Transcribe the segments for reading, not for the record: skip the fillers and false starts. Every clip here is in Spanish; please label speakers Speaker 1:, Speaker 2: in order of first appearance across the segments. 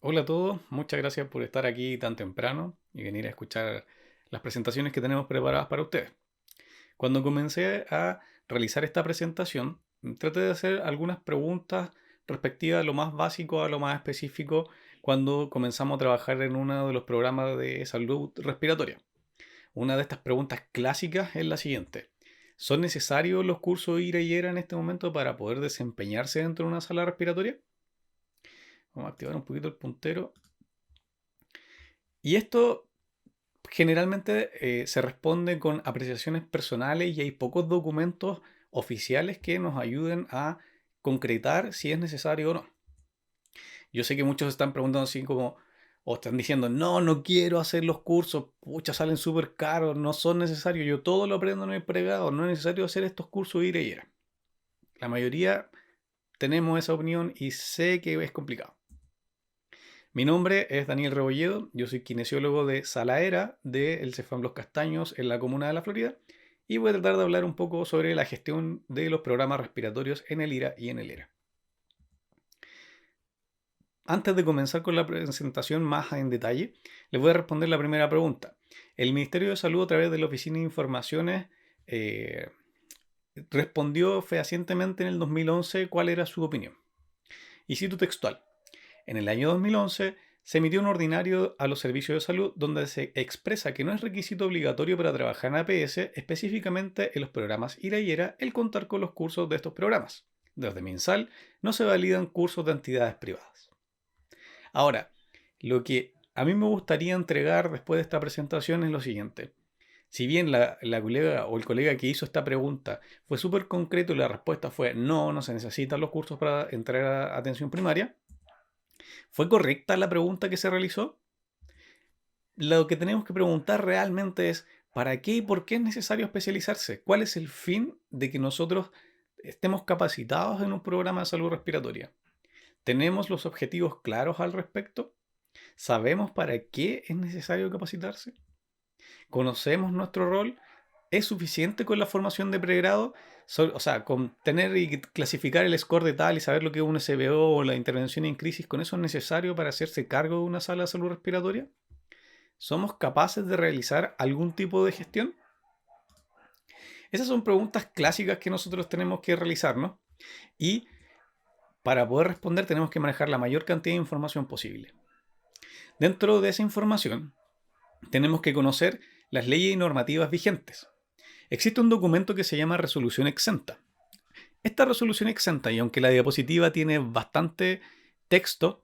Speaker 1: Hola a todos, muchas gracias por estar aquí tan temprano y venir a escuchar las presentaciones que tenemos preparadas para ustedes. Cuando comencé a realizar esta presentación, traté de hacer algunas preguntas respectivas a lo más básico a lo más específico cuando comenzamos a trabajar en uno de los programas de salud respiratoria. Una de estas preguntas clásicas es la siguiente. ¿Son necesarios los cursos IRA y ERA en este momento para poder desempeñarse dentro de una sala respiratoria? Vamos a activar un poquito el puntero. Y esto generalmente se responde con apreciaciones personales y hay pocos documentos oficiales que nos ayuden a concretar si es necesario o no. Yo sé que muchos están preguntando así como, o están diciendo, no, no quiero hacer los cursos, pucha, salen súper caros, no son necesarios, yo todo lo aprendo en el pregrado, no es necesario hacer estos cursos ir y ir. La mayoría tenemos esa opinión y sé que es complicado. Mi nombre es Daniel Rebolledo, yo soy kinesiólogo de Salaera del Cefam Los Castaños en la comuna de La Florida y voy a tratar de hablar un poco sobre la gestión de los programas respiratorios en el IRA y en el ERA. Antes de comenzar con la presentación más en detalle, les voy a responder la primera pregunta. El Ministerio de Salud a través de la Oficina de Informaciones eh, respondió fehacientemente en el 2011 cuál era su opinión. Y cito textual. En el año 2011 se emitió un ordinario a los servicios de salud donde se expresa que no es requisito obligatorio para trabajar en APS, específicamente en los programas IRA y ERA, el contar con los cursos de estos programas. Desde MinSal no se validan cursos de entidades privadas. Ahora, lo que a mí me gustaría entregar después de esta presentación es lo siguiente. Si bien la colega o el colega que hizo esta pregunta fue súper concreto y la respuesta fue no, no se necesitan los cursos para entrar a atención primaria, ¿fue correcta la pregunta que se realizó? Lo que tenemos que preguntar realmente es ¿para qué y por qué es necesario especializarse? ¿Cuál es el fin de que nosotros estemos capacitados en un programa de salud respiratoria? ¿Tenemos los objetivos claros al respecto? ¿Sabemos para qué es necesario capacitarse? ¿Conocemos nuestro rol? ¿Es suficiente con la formación de pregrado? O sea, con tener y clasificar el score de tal y saber lo que es un SBO o la intervención en crisis, ¿con eso es necesario para hacerse cargo de una sala de salud respiratoria? ¿Somos capaces de realizar algún tipo de gestión? Esas son preguntas clásicas que nosotros tenemos que realizarnos y para poder responder tenemos que manejar la mayor cantidad de información posible. Dentro de esa información tenemos que conocer las leyes y normativas vigentes. Existe un documento que se llama resolución exenta. Esta resolución exenta, y aunque la diapositiva tiene bastante texto,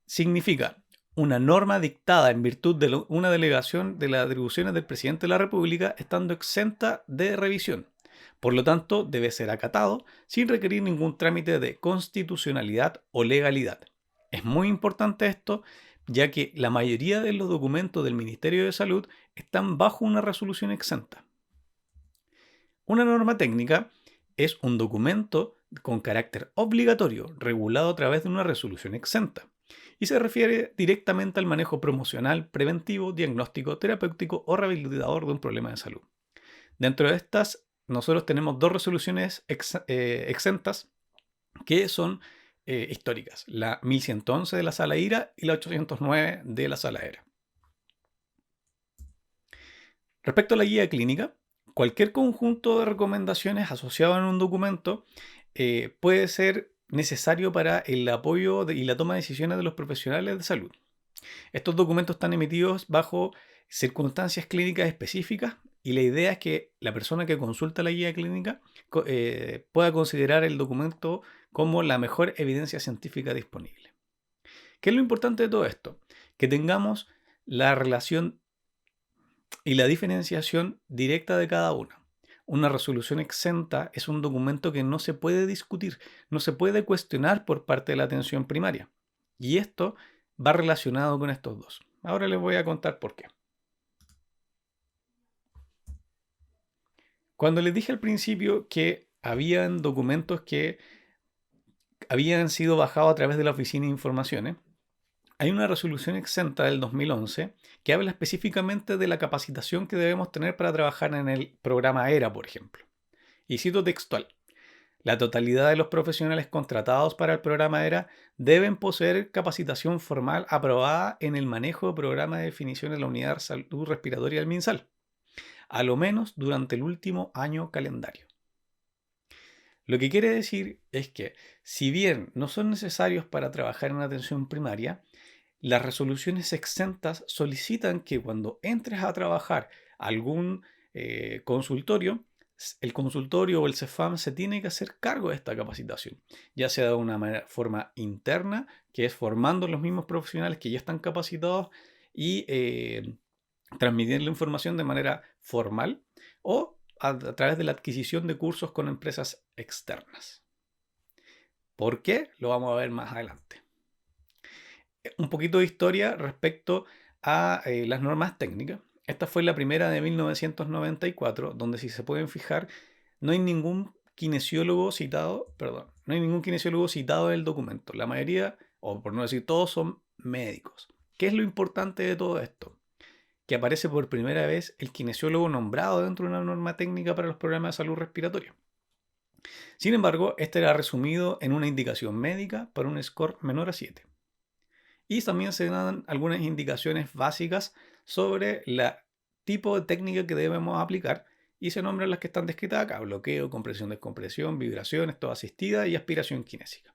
Speaker 1: significa una norma dictada en virtud de una delegación de las atribuciones del presidente de la República estando exenta de revisión. Por lo tanto, debe ser acatado sin requerir ningún trámite de constitucionalidad o legalidad. Es muy importante esto, ya que la mayoría de los documentos del Ministerio de Salud están bajo una resolución exenta. Una norma técnica es un documento con carácter obligatorio, regulado a través de una resolución exenta, y se refiere directamente al manejo promocional, preventivo, diagnóstico, terapéutico o rehabilitador de un problema de salud. Dentro de estas, nosotros tenemos dos resoluciones exentas que son históricas, la 1111 de la Sala IRA y la 809 de la Sala ERA. Respecto a la guía clínica, cualquier conjunto de recomendaciones asociado en un documento puede ser necesario para el apoyo y la toma de decisiones de los profesionales de salud. Estos documentos están emitidos bajo circunstancias clínicas específicas y la idea es que la persona que consulta la guía clínica pueda considerar el documento como la mejor evidencia científica disponible. ¿Qué es lo importante de todo esto? Que tengamos la relación y la diferenciación directa de cada una. Una resolución exenta es un documento que no se puede discutir, no se puede cuestionar por parte de la atención primaria. Y esto va relacionado con estos dos. Ahora les voy a contar por qué. Cuando les dije al principio que habían documentos que habían sido bajados a través de la Oficina de Informaciones, hay una resolución exenta del 2011 que habla específicamente de la capacitación que debemos tener para trabajar en el programa ERA, por ejemplo. Y cito textual. La totalidad de los profesionales contratados para el programa ERA deben poseer capacitación formal aprobada en el manejo de programa de definición de la unidad de salud respiratoria del MinSal, a lo menos durante el último año calendario. Lo que quiere decir es que, si bien no son necesarios para trabajar en atención primaria, las resoluciones exentas solicitan que cuando entres a trabajar a algún consultorio, el consultorio o el CEFAM se tiene que hacer cargo de esta capacitación, ya sea de una forma interna, que es formando a los mismos profesionales que ya están capacitados y transmitir la información de manera formal, o a través de la adquisición de cursos con empresas externas. ¿Por qué? Lo vamos a ver más adelante. Un poquito de historia respecto a las normas técnicas. Esta fue la primera de 1994, donde, si se pueden fijar, no hay ningún kinesiólogo citado, no hay ningún kinesiólogo citado en el documento. La mayoría, o por no decir todos, son médicos. ¿Qué es lo importante de todo esto? Que aparece por primera vez el kinesiólogo nombrado dentro de una norma técnica para los programas de salud respiratoria. Sin embargo, este era resumido en una indicación médica para un score menor a 7. Y también se dan algunas indicaciones básicas sobre el tipo de técnica que debemos aplicar, y se nombran las que están descritas acá: bloqueo, compresión, descompresión, vibración, esto asistida y aspiración kinésica.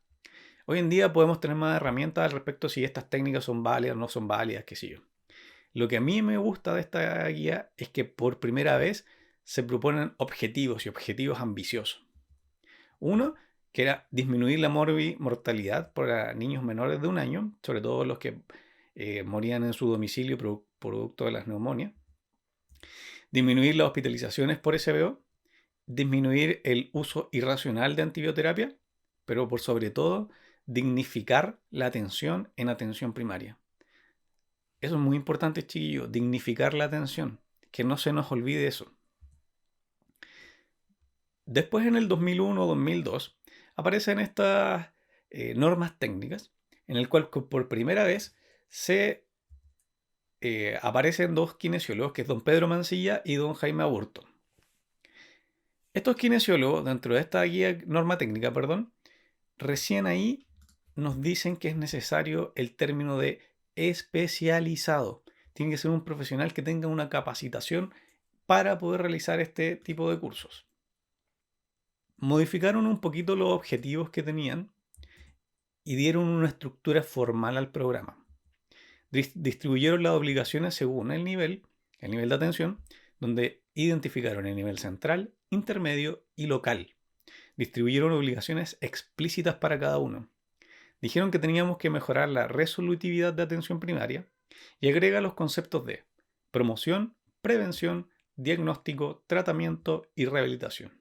Speaker 1: Hoy en día podemos tener más herramientas al respecto si estas técnicas son válidas o no son válidas, qué sé yo. Lo que a mí me gusta de esta guía es que por primera vez se proponen objetivos, y objetivos ambiciosos. Uno, que era disminuir la mortalidad para niños menores de 1 año, sobre todo los que morían en su domicilio producto de las neumonias. Disminuir las hospitalizaciones por SBO. Disminuir el uso irracional de antibioterapia, pero por sobre todo, dignificar la atención en atención primaria. Eso es muy importante, chiquillos, dignificar la atención, que no se nos olvide eso. Después, en el 2001-2002, aparecen estas normas técnicas, en el cual por primera vez se aparecen dos kinesiólogos, que es don Pedro Mancilla y don Jaime Aburto. Estos kinesiólogos, dentro de esta norma técnica, recién ahí nos dicen que es necesario el término de especializado. Tiene que ser un profesional que tenga una capacitación para poder realizar este tipo de cursos. Modificaron un poquito los objetivos que tenían y dieron una estructura formal al programa. Distribuyeron las obligaciones según el nivel de atención, donde identificaron el nivel central, intermedio y local. Distribuyeron obligaciones explícitas para cada uno. Dijeron que teníamos que mejorar la resolutividad de atención primaria, y agrega los conceptos de promoción, prevención, diagnóstico, tratamiento y rehabilitación.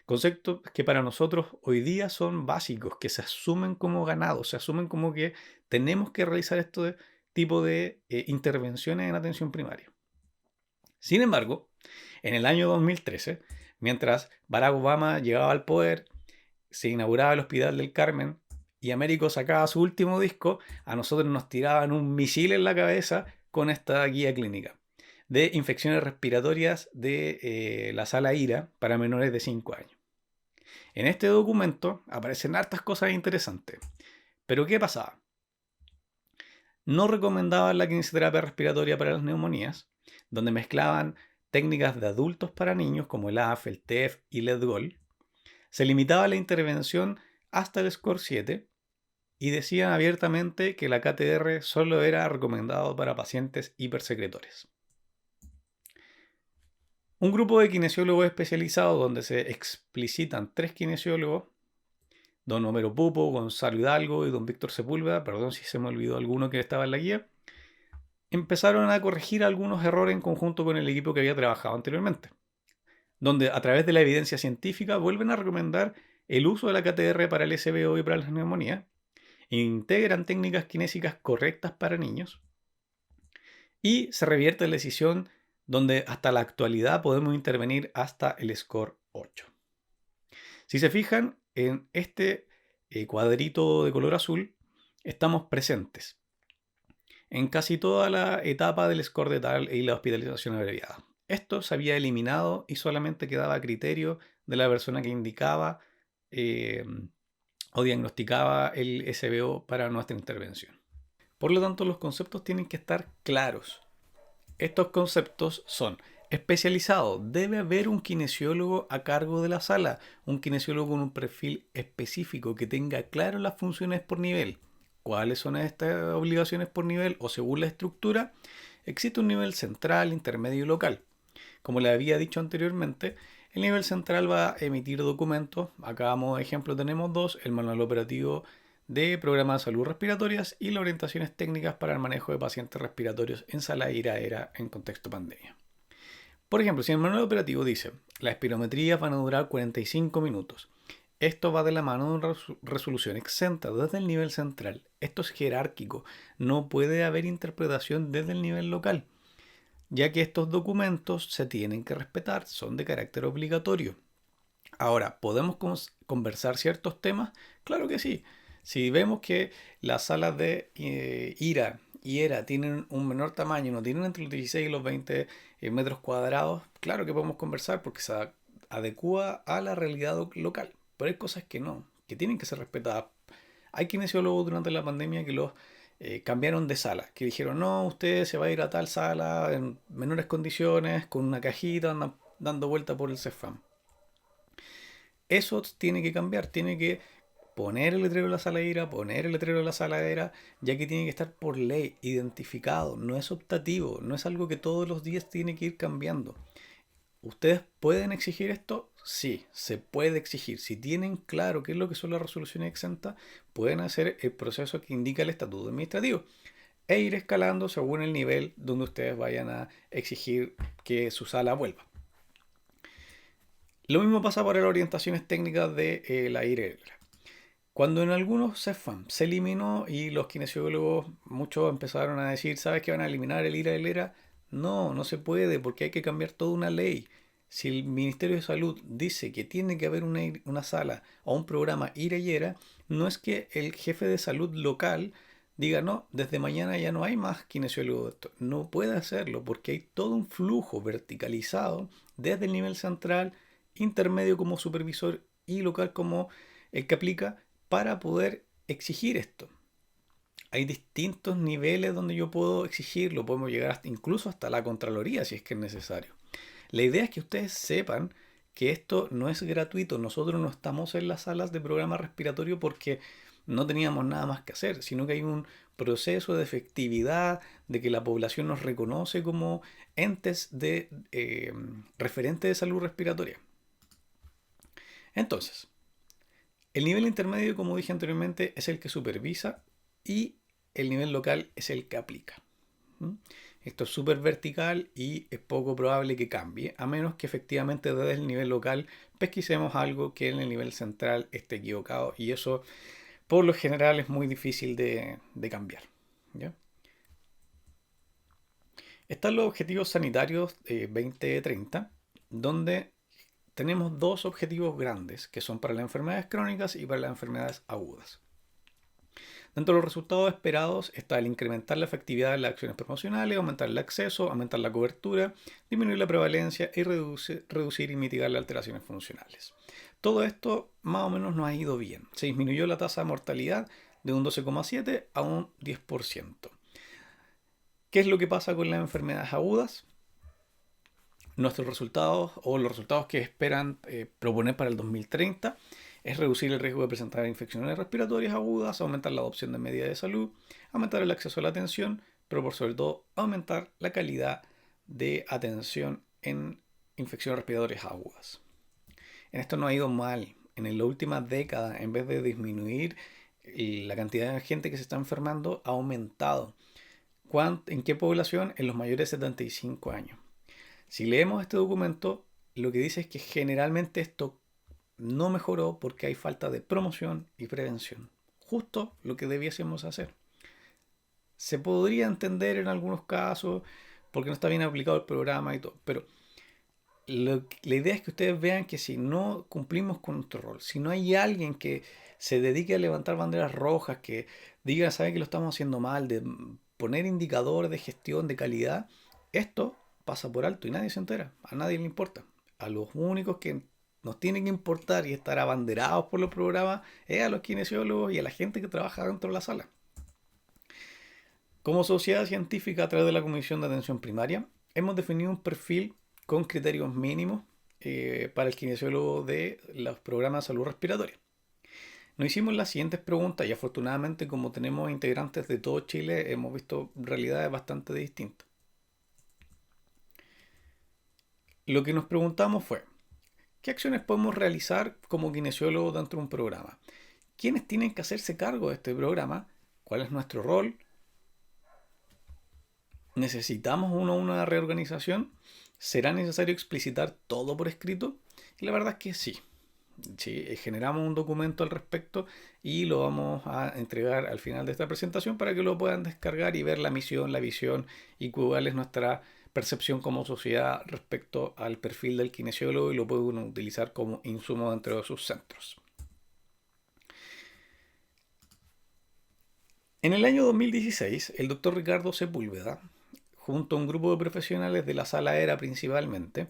Speaker 1: Conceptos que para nosotros hoy día son básicos, que se asumen como ganados, se asumen como que tenemos que realizar este tipo de intervenciones en atención primaria. Sin embargo, en el año 2013, mientras Barack Obama llegaba al poder, se inauguraba el Hospital del Carmen y Américo sacaba su último disco, a nosotros nos tiraban un misil en la cabeza con esta guía clínica de infecciones respiratorias de la sala IRA para menores de 5 años. En este documento aparecen hartas cosas interesantes. Pero ¿qué pasaba? No recomendaban la kinesiología respiratoria para las neumonías, donde mezclaban técnicas de adultos para niños como el AF, el TEF y el EDGOL. Se limitaba la intervención hasta el score 7 y decían abiertamente que la KTR solo era recomendado para pacientes hipersecretores. Un grupo de kinesiólogos especializados, donde se explicitan 3 kinesiólogos: don Homero Pupo, Gonzalo Hidalgo y don Víctor Sepúlveda, perdón si se me olvidó alguno que estaba en la guía, empezaron a corregir algunos errores en conjunto con el equipo que había trabajado anteriormente, donde a través de la evidencia científica vuelven a recomendar el uso de la KTR para el SBO y para las neumonías, integran técnicas kinésicas correctas para niños, y se revierte la decisión donde hasta la actualidad podemos intervenir hasta el score 8. Si se fijan en este cuadrito de color azul, estamos presentes en casi toda la etapa del score de TAL y la hospitalización abreviada. Esto se había eliminado y solamente quedaba a criterio de la persona que indicaba eh, o diagnosticaba el SBO para nuestra intervención. Por lo tanto, los conceptos tienen que estar claros. Estos conceptos son especializado. Debe haber un kinesiólogo a cargo de la sala, un kinesiólogo con un perfil específico que tenga claro las funciones por nivel. ¿Cuáles son estas obligaciones por nivel o según la estructura? Existe un nivel central, intermedio y local. Como le había dicho anteriormente, el nivel central va a emitir documentos. Acá como ejemplo tenemos dos, el manual operativo de programas de salud respiratorias y las orientaciones técnicas para el manejo de pacientes respiratorios en sala IRA-ERA en contexto pandemia. Por ejemplo, si el manual operativo dice, las espirometrías van a durar 45 minutos, esto va de la mano de una resolución exenta desde el nivel central. Esto es jerárquico, no puede haber interpretación desde el nivel local, ya que estos documentos se tienen que respetar, son de carácter obligatorio. Ahora, ¿podemos conversar ciertos temas? Claro que sí. Si vemos que las salas de IRA y ERA tienen un menor tamaño, no tienen entre los 16 y los 20 metros cuadrados, claro que podemos conversar porque se adecua a la realidad local. Pero hay cosas que no, que tienen que ser respetadas. Hay kinesiólogos durante la pandemia que los cambiaron de sala, que dijeron, no, usted se va a ir a tal sala en menores condiciones, con una cajita, dando vuelta por el CEFAM. Eso tiene que cambiar, tiene que poner el letrero de la sala de IRA, poner el letrero de la sala de ERA, ya que tiene que estar por ley identificado, no es optativo, no es algo que todos los días tiene que ir cambiando. ¿Ustedes pueden exigir esto? Sí, se puede exigir. Si tienen claro qué es lo que son las resoluciones exentas, pueden hacer el proceso que indica el estatuto administrativo e ir escalando según el nivel donde ustedes vayan a exigir que su sala vuelva. Lo mismo pasa para las orientaciones técnicas de la IRE. Cuando en algunos CEFAM se eliminó y los kinesiólogos, muchos empezaron a decir, ¿sabes que van a eliminar el IRA y el ERA? No, no se puede porque hay que cambiar toda una ley. Si el Ministerio de Salud dice que tiene que haber una sala o un programa IRA y ERA, no es que el jefe de salud local diga, no, desde mañana ya no hay más kinesiólogos. No puede hacerlo porque hay todo un flujo verticalizado desde el nivel central, intermedio como supervisor y local como el que aplica para poder exigir esto. Hay distintos niveles donde yo puedo exigirlo, podemos llegar incluso hasta la Contraloría si es que es necesario. La idea es que ustedes sepan que esto no es gratuito, nosotros no estamos en las salas de programa respiratorio porque no teníamos nada más que hacer, sino que hay un proceso de efectividad, de que la población nos reconoce como entes de referente de salud respiratoria. Entonces, el nivel intermedio, como dije anteriormente, es el que supervisa y el nivel local es el que aplica. Esto es súper vertical y es poco probable que cambie, a menos que efectivamente desde el nivel local pesquisemos algo que en el nivel central esté equivocado y eso por lo general es muy difícil de cambiar. ¿Ya? Están los objetivos sanitarios 2030, donde tenemos dos objetivos grandes, que son para las enfermedades crónicas y para las enfermedades agudas. Dentro de los resultados esperados está el incrementar la efectividad de las acciones promocionales, aumentar el acceso, aumentar la cobertura, disminuir la prevalencia y reducir y mitigar las alteraciones funcionales. Todo esto más o menos nos ha ido bien. Se disminuyó la tasa de mortalidad de un 12,7 a un 10%. ¿Qué es lo que pasa con las enfermedades agudas? Nuestros resultados o los resultados que esperan proponer para el 2030 es reducir el riesgo de presentar infecciones respiratorias agudas, aumentar la adopción de medidas de salud, aumentar el acceso a la atención, pero por sobre todo aumentar la calidad de atención en infecciones respiratorias agudas. En esto no ha ido mal. En la última década, en vez de disminuir la cantidad de gente que se está enfermando, ha aumentado. ¿En qué población? En los mayores de 75 años. Si leemos este documento, lo que dice es que generalmente esto no mejoró porque hay falta de promoción y prevención. Justo lo que debiésemos hacer. Se podría entender en algunos casos porque no está bien aplicado el programa y todo, pero la idea es que ustedes vean que si no cumplimos con nuestro rol, si no hay alguien que se dedique a levantar banderas rojas, que diga, sabe que lo estamos haciendo mal, de poner indicadores de gestión, de calidad, esto pasa por alto y nadie se entera, a nadie le importa. A los únicos que nos tiene que importar y estar abanderados por los programas es a los kinesiólogos y a la gente que trabaja dentro de la sala. Como sociedad científica, a través de la Comisión de Atención Primaria, hemos definido un perfil con criterios mínimos para el kinesiólogo de los programas de salud respiratoria. Nos hicimos las siguientes preguntas y afortunadamente, como tenemos integrantes de todo Chile, hemos visto realidades bastante distintas. Lo que nos preguntamos fue: ¿qué acciones podemos realizar como kinesiólogos dentro de un programa? ¿Quiénes tienen que hacerse cargo de este programa? ¿Cuál es nuestro rol? ¿Necesitamos una reorganización? ¿Será necesario explicitar todo por escrito? Y la verdad es que sí. Sí, generamos un documento al respecto y lo vamos a entregar al final de esta presentación para que lo puedan descargar y ver la misión, la visión y cuál es nuestra percepción como sociedad respecto al perfil del kinesiólogo, y lo pueden utilizar como insumo dentro de sus centros. En el año 2016, el doctor Ricardo Sepúlveda, junto a un grupo de profesionales de la sala ERA principalmente,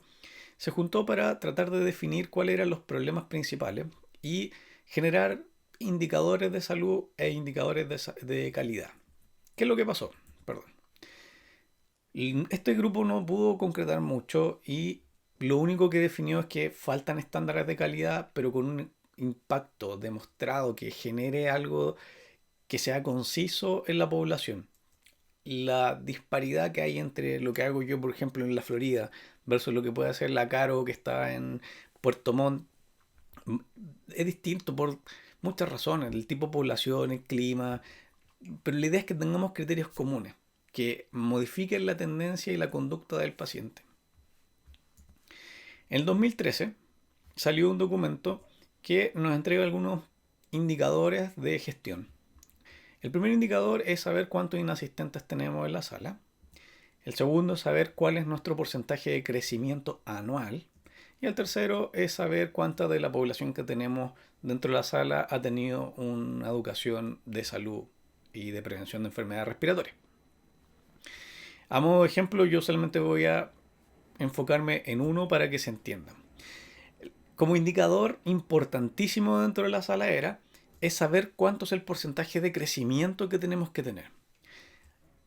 Speaker 1: se juntó para tratar de definir cuáles eran los problemas principales y generar indicadores de salud e indicadores de calidad. ¿Qué es lo que pasó? Perdón. Este grupo no pudo concretar mucho y lo único que definió es que faltan estándares de calidad, pero con un impacto demostrado que genere algo que sea conciso en la población. La disparidad que hay entre lo que hago yo, por ejemplo, en la Florida versus lo que puede hacer la Caro que está en Puerto Montt es distinto por muchas razones: el tipo de población, el clima, pero la idea es que tengamos criterios comunes que modifiquen la tendencia y la conducta del paciente. En el 2013 salió un documento que nos entrega algunos indicadores de gestión. El primer indicador es saber cuántos inasistentes tenemos en la sala. El segundo es saber cuál es nuestro porcentaje de crecimiento anual. Y el tercero es saber cuánta de la población que tenemos dentro de la sala ha tenido una educación de salud y de prevención de enfermedades respiratorias. A modo de ejemplo, yo solamente voy a enfocarme en uno para que se entienda. Como indicador importantísimo dentro de la sala ERA es saber cuánto es el porcentaje de crecimiento que tenemos que tener.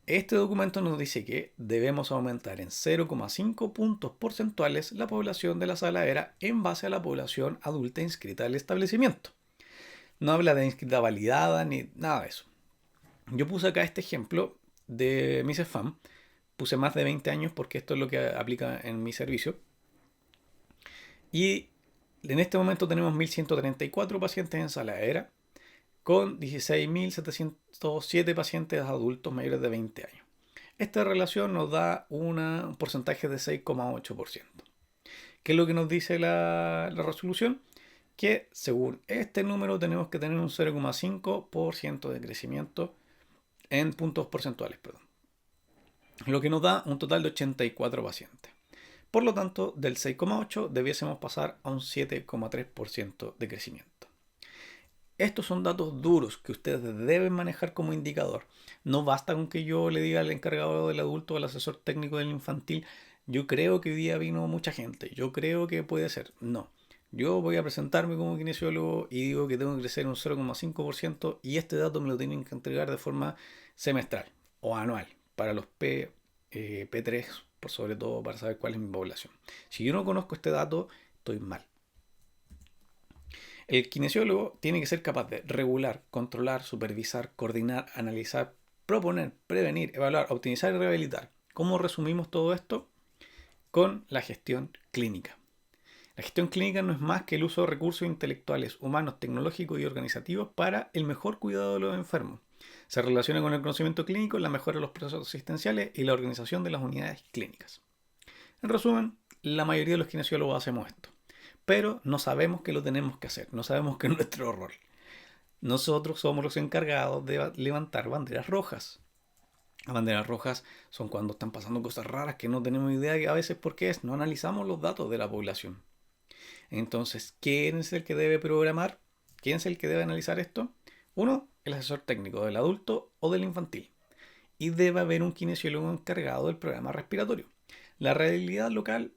Speaker 1: Este documento nos dice que debemos aumentar en 0,5 puntos porcentuales la población de la sala ERA en base a la población adulta inscrita al establecimiento. No habla de inscrita validada ni nada de eso. Yo puse acá este ejemplo de mi CEFAM. Puse más de 20 años porque esto es lo que aplica en mi servicio. Y en este momento tenemos 1.134 pacientes en sala ERA, con 16.707 pacientes adultos mayores de 20 años. Esta relación nos da un porcentaje de 6,8%. ¿Qué es lo que nos dice la resolución? Que según este número tenemos que tener un 0,5% de crecimiento en puntos porcentuales, perdón. Lo que nos da un total de 84 pacientes. Por lo tanto, del 6,8 debiésemos pasar a un 7,3% de crecimiento. Estos son datos duros que ustedes deben manejar como indicador. No basta con que yo le diga al encargado del adulto o al asesor técnico del infantil: yo creo que hoy día vino mucha gente, yo creo que puede ser. No. Yo voy a presentarme como kinesiólogo y digo que tengo que crecer un 0,5%, y este dato me lo tienen que entregar de forma semestral o anual para los P3, por sobre todo para saber cuál es mi población. Si yo no conozco este dato, estoy mal. El kinesiólogo tiene que ser capaz de regular, controlar, supervisar, coordinar, analizar, proponer, prevenir, evaluar, optimizar y rehabilitar. ¿Cómo resumimos todo esto? Con la gestión clínica. La gestión clínica no es más que el uso de recursos intelectuales, humanos, tecnológicos y organizativos para el mejor cuidado de los enfermos. Se relaciona con el conocimiento clínico, la mejora de los procesos asistenciales y la organización de las unidades clínicas. En resumen, la mayoría de los kinesiólogos hacemos esto, pero no sabemos que lo tenemos que hacer, no sabemos que es nuestro rol. Nosotros somos los encargados de levantar banderas rojas. Las banderas rojas son cuando están pasando cosas raras que no tenemos idea a veces por qué es. No analizamos los datos de la población. Entonces, ¿quién es el que debe programar? ¿Quién es el que debe analizar esto? Uno, el asesor técnico del adulto o del infantil. Y debe haber un kinesiólogo encargado del programa respiratorio. La realidad local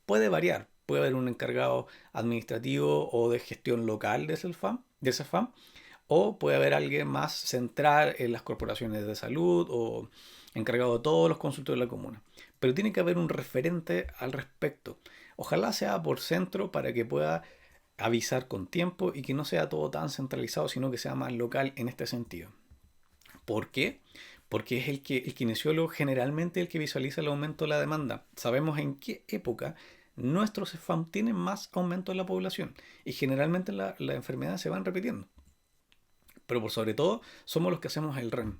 Speaker 1: puede variar, puede haber un encargado administrativo o de gestión local de ese FAM, o puede haber alguien más central en las corporaciones de salud o encargado de todos los consultorios de la comuna. Pero tiene que haber un referente al respecto. Ojalá sea por centro para que pueda avisar con tiempo y que no sea todo tan centralizado, sino que sea más local en este sentido. ¿Por qué? Porque es el kinesiólogo generalmente el que visualiza el aumento de la demanda. Sabemos en qué época nuestros CEFAM tienen más aumento de la población y generalmente las enfermedades se van repitiendo. Pero por sobre todo somos los que hacemos el REM.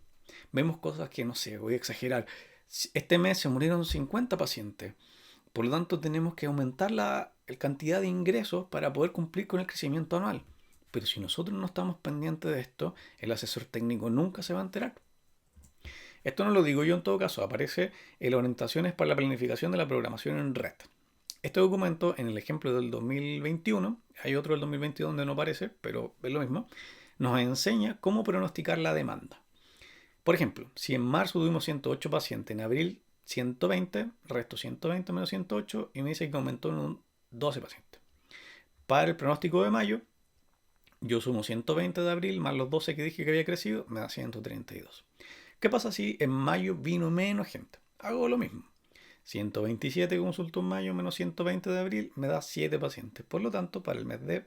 Speaker 1: Vemos cosas que no sé, voy a exagerar. Este mes se murieron 50 pacientes. Por lo tanto, tenemos que aumentar la cantidad de ingresos para poder cumplir con el crecimiento anual. Pero si nosotros no estamos pendientes de esto, el asesor técnico nunca se va a enterar. Esto no lo digo yo en todo caso, aparece en las orientaciones para la planificación de la programación en red. Este documento, en el ejemplo del 2021, hay otro del 2022 donde no aparece, pero es lo mismo, nos enseña cómo pronosticar la demanda. Por ejemplo, si en marzo tuvimos 108 pacientes, en abril 120, resto 120 menos 108 y me dice que aumentó en un 12 pacientes. Para el pronóstico de mayo, yo sumo 120 de abril más los 12 que dije que había crecido, me da 132. ¿Qué pasa si en mayo vino menos gente? Hago lo mismo. 127 consultó en mayo menos 120 de abril me da 7 pacientes. Por lo tanto, para el mes de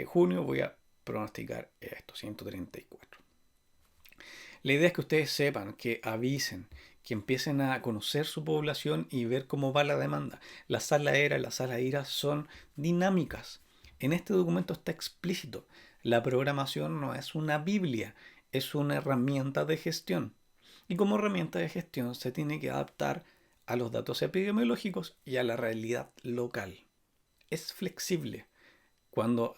Speaker 1: junio voy a pronosticar esto, 134. La idea es que ustedes sepan, que avisen, que empiecen a conocer su población y ver cómo va la demanda. La sala ERA y la sala IRA son dinámicas. En este documento está explícito. La programación no es una Biblia, es una herramienta de gestión. Y como herramienta de gestión se tiene que adaptar a los datos epidemiológicos y a la realidad local. Es flexible. Cuando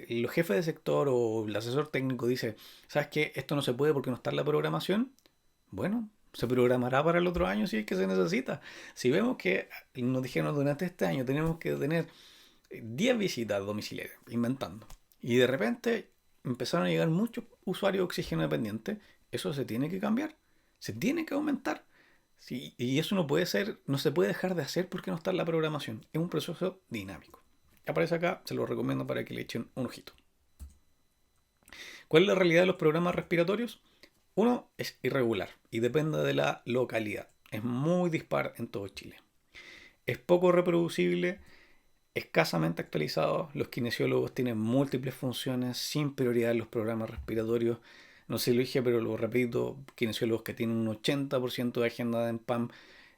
Speaker 1: los jefes de sector o el asesor técnico dice, ¿sabes qué? Esto no se puede porque no está en la programación. Bueno, se programará para el otro año si es que se necesita. Si vemos que nos dijeron durante este año tenemos que tener 10 visitas domiciliarias, inventando, y de repente empezaron a llegar muchos usuarios de oxígeno dependientes, eso se tiene que cambiar, se tiene que aumentar. Sí, y eso no puede ser, no se puede dejar de hacer porque no está en la programación. Es un proceso dinámico. Aparece acá, se lo recomiendo para que le echen un ojito. ¿Cuál es la realidad de los programas respiratorios? Uno, es irregular y depende de la localidad. Es muy dispar en todo Chile. Es poco reproducible, escasamente actualizado. Los kinesiólogos tienen múltiples funciones sin prioridad en los programas respiratorios. No sé si lo dije, pero lo repito, kinesiólogos que tienen un 80% de agenda en PAM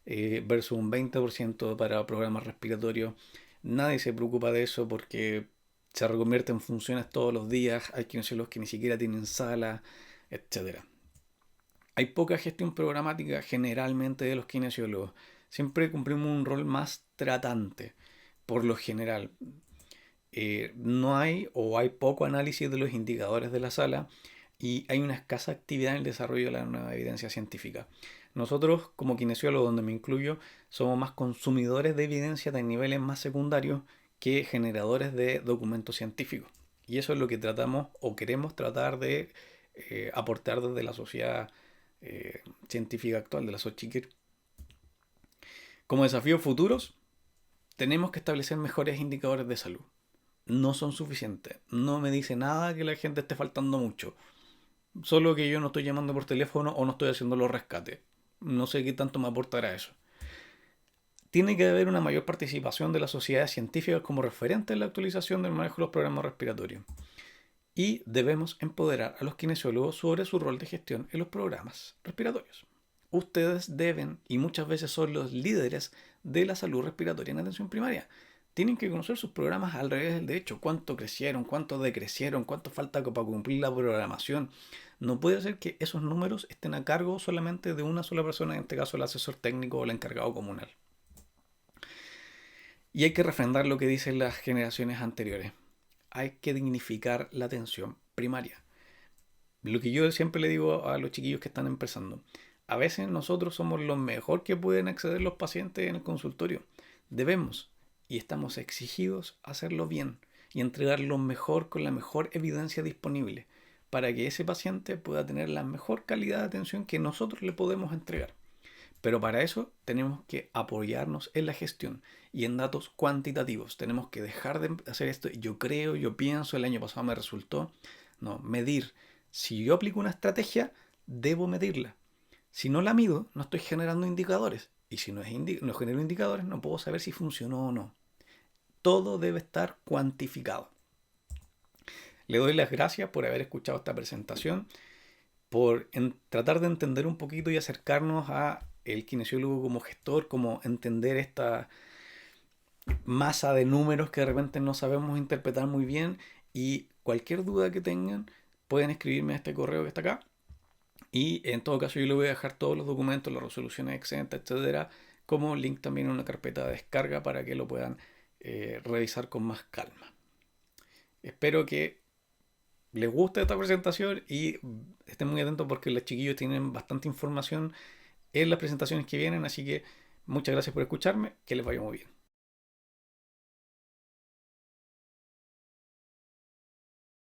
Speaker 1: versus un 20% para programas respiratorios. Nadie se preocupa de eso porque se reconvierte en funciones todos los días. Hay kinesiólogos que ni siquiera tienen sala, etc. Hay poca gestión programática generalmente de los kinesiólogos. Siempre cumplimos un rol más tratante, por lo general. No hay o hay poco análisis de los indicadores de la sala y hay una escasa actividad en el desarrollo de la nueva evidencia científica. Nosotros, como kinesiólogos, donde me incluyo, somos más consumidores de evidencia de niveles más secundarios que generadores de documentos científicos. Y eso es lo que tratamos o queremos tratar de aportar desde la sociedad científica actual, de la SOCHICIR. Como desafíos futuros, tenemos que establecer mejores indicadores de salud. No son suficientes. No me dice nada que la gente esté faltando mucho. Solo que yo no estoy llamando por teléfono o no estoy haciendo los rescates. No sé qué tanto me aportará eso. Tiene que haber una mayor participación de las sociedades científicas como referente en la actualización del manejo de los programas respiratorios. Y debemos empoderar a los kinesiólogos sobre su rol de gestión en los programas respiratorios. Ustedes deben, y muchas veces son los líderes de la salud respiratoria en atención primaria. Tienen que conocer sus programas al revés del derecho. Cuánto crecieron, cuánto decrecieron, cuánto falta para cumplir la programación. No puede ser que esos números estén a cargo solamente de una sola persona, en este caso el asesor técnico o el encargado comunal. Y hay que refrendar lo que dicen las generaciones anteriores. Hay que dignificar la atención primaria. Lo que yo siempre le digo a los chiquillos que están empezando. A veces nosotros somos lo mejor que pueden acceder los pacientes en el consultorio. Debemos y estamos exigidos a hacerlo bien y entregar lo mejor con la mejor evidencia disponible para que ese paciente pueda tener la mejor calidad de atención que nosotros le podemos entregar. Pero para eso tenemos que apoyarnos en la gestión y en datos cuantitativos. Tenemos que dejar de hacer esto. Yo creo, yo pienso, el año pasado me resultó. No, medir. Si yo aplico una estrategia, debo medirla. Si no la mido, no estoy generando indicadores. Y si no genero indicadores, no puedo saber si funcionó o no. Todo debe estar cuantificado. Le doy las gracias por haber escuchado esta presentación, por tratar de entender un poquito y acercarnos a el kinesiólogo como gestor, como entender esta masa de números que de repente no sabemos interpretar muy bien. Y cualquier duda que tengan, pueden escribirme a este correo que está acá. Y en todo caso yo le voy a dejar todos los documentos, las resoluciones exentas, etcétera, como link también en una carpeta de descarga para que lo puedan revisar con más calma. Espero que les guste esta presentación y estén muy atentos porque los chiquillos tienen bastante información en las presentaciones que vienen, así que muchas gracias por escucharme, que les vaya muy bien.